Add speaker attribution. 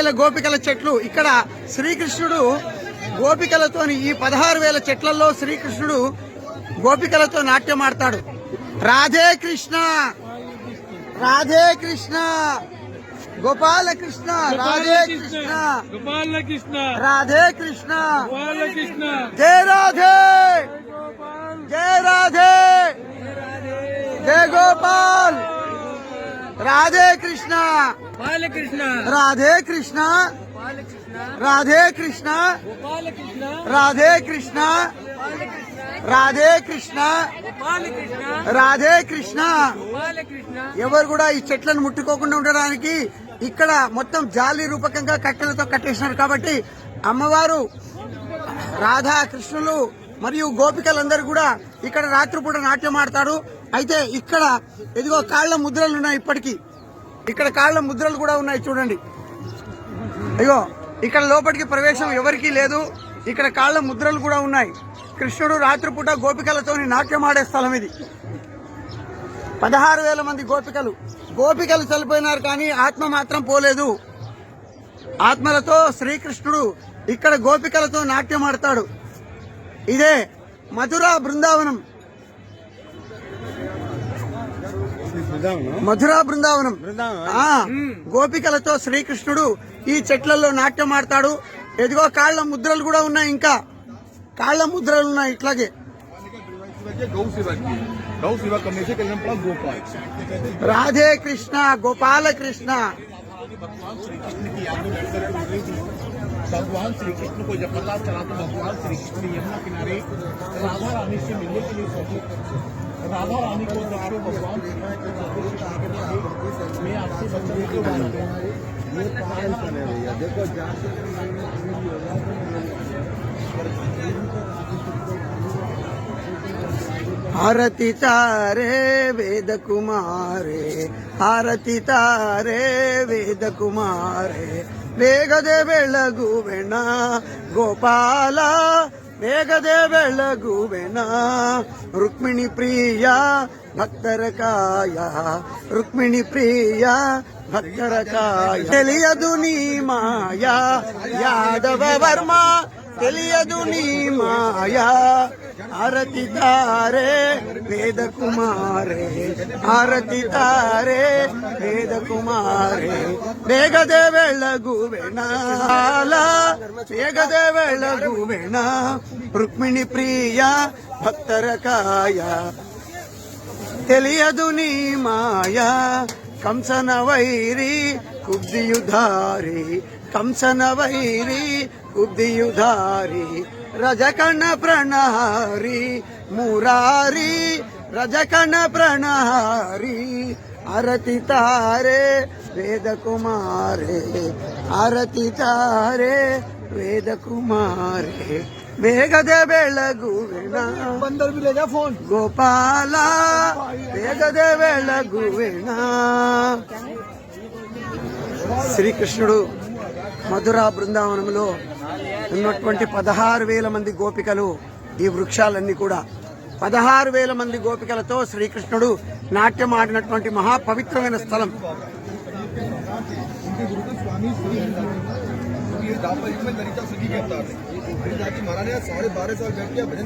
Speaker 1: 16,000 గోపికల చెట్లు. ఇక్కడ శ్రీకృష్ణుడు గోపికలతోని ఈ 16,000 చెట్లలో శ్రీకృష్ణుడు గోపికలతో నాట్యం ఆడతాడు. రాధే కృష్ణ రాధే కృష్ణ గోపాల కృష్ణ రాధే కృష్ణ
Speaker 2: గోపాల కృష్ణ
Speaker 1: రాధే కృష్ణ
Speaker 2: గోపాల కృష్ణ
Speaker 1: జయ రాధే జయ రాధే జయ గోపాల్ రాధే కృష్ణ
Speaker 2: బాలకృష్ణ
Speaker 1: రాధే కృష్ణ రాధే కృష్ణ రాధే కృష్ణ రాధే కృష్ణ రాధే కృష్ణ. ఎవరు కూడా ఈ చెట్లను ముట్టుకోకుండా ఉండడానికి ఇక్కడ మొత్తం జాలి రూపకంగా కట్టెలతో కట్టేసినారు. కాబట్టి అమ్మవారు రాధా కృష్ణులు మరియు గోపికలందరూ కూడా ఇక్కడ రాత్రిపూట నాట్యం ఆడతారు. అయితే ఇక్కడ ఇదిగో కాళ్ల ముద్రలు ఉన్నాయి. ఇప్పటికీ ఇక్కడ కాళ్ల ముద్రలు కూడా ఉన్నాయి చూడండి. అయ్యో ఇక్కడ లోపలికి ప్రవేశం ఎవరికీ లేదు. ఇక్కడ కాళ్ల ముద్రలు కూడా ఉన్నాయి. కృష్ణుడు రాత్రిపూట గోపికలతో నాట్యం ఆడే స్థలం ఇది. 16,000 మంది గోపికలు చనిపోయినారు కానీ ఆత్మ మాత్రం పోలేదు. ఆత్మలతో శ్రీకృష్ణుడు ఇక్కడ గోపికలతో నాట్యం ఆడతాడు. ఇదే మధురా బృందావనం. మధురా బృందావనం గోపికలతో శ్రీకృష్ణుడు ఈ చెట్లలో నాట్యం ఆడతాడు. ఎదిగో కాళ్ల ముద్రలు కూడా ఉన్నాయి. ఇంకా కాళ్ల ముద్రలు ఉన్నాయి. ఇట్లాగే రాధే కృష్ణ గోపాల కృష్ణ.
Speaker 3: भगवान श्री कृष्ण को जब पता चला तो भगवान श्री कृष्ण यमुना किनारे राधा रानी से मिलने के लिए सोचे। राधा रानी को देखो भगवान मैं आपसे बचने के बाद देखो
Speaker 1: हारती तारे वेद कुमारे हारती तारे वेद कुमारे ಬೇಗದೆ ಬೆಳಗುವೆಣ ಗೋಪಾಲ ಬೇಗದೆ ಬೆಳಗುವೆಣ ರುಕ್ಮಿಣಿ ಪ್ರಿಯ ಭಕ್ತರ ಕಾಯ ರುಕ್ಮಿಣಿ ಪ್ರಿಯ ಭಕ್ತರ ಕಾಯ ತಿಳಿಯದು ನೀ ಮಾಯಾ ಯಾದವ ವರ್ಮ తెలియదు నీ మాయా ఆరతి తారే వేద కుమారే ఆరతి తారే వేద కుమారే ಬೇಗದೆ ಬೆಳಗುವೆಣ ಬೇಗದೆ ಬೆಳಗುವೆಣ ರುಕ್ಮಿಣಿ ಪ್ರಿಯ ಭಕ್ತರ ಕಾಯ తెలియదు నీ మాయా కంసన వైరి కుబ్దియుధారి కంసన వైరి కుబ్దియుధారి రజకణ ప్రణహారి మురారి రజకణ ప్రణహారి ఆరతి తారే వేద కుమారే ఆరతి తారే వేద కుమారే ಬೇಗದೆ ಬೆಳಗುವೆಣ ಗೋಪಾಲ ಬೇಗದೆ ಬೆಳಗುವೆಣ. శ్రీకృష్ణుడు మధురా బృందావనంలో ఉన్నటువంటి 16,000 మంది గోపికలు ఈ వృక్షాలన్నీ కూడా 16,000 మంది గోపికలతో శ్రీకృష్ణుడు నాట్యం ఆడినటువంటి మహాపవిత్రమైన స్థలం.
Speaker 3: महाराज ने 12.5 साल बैठ के भजन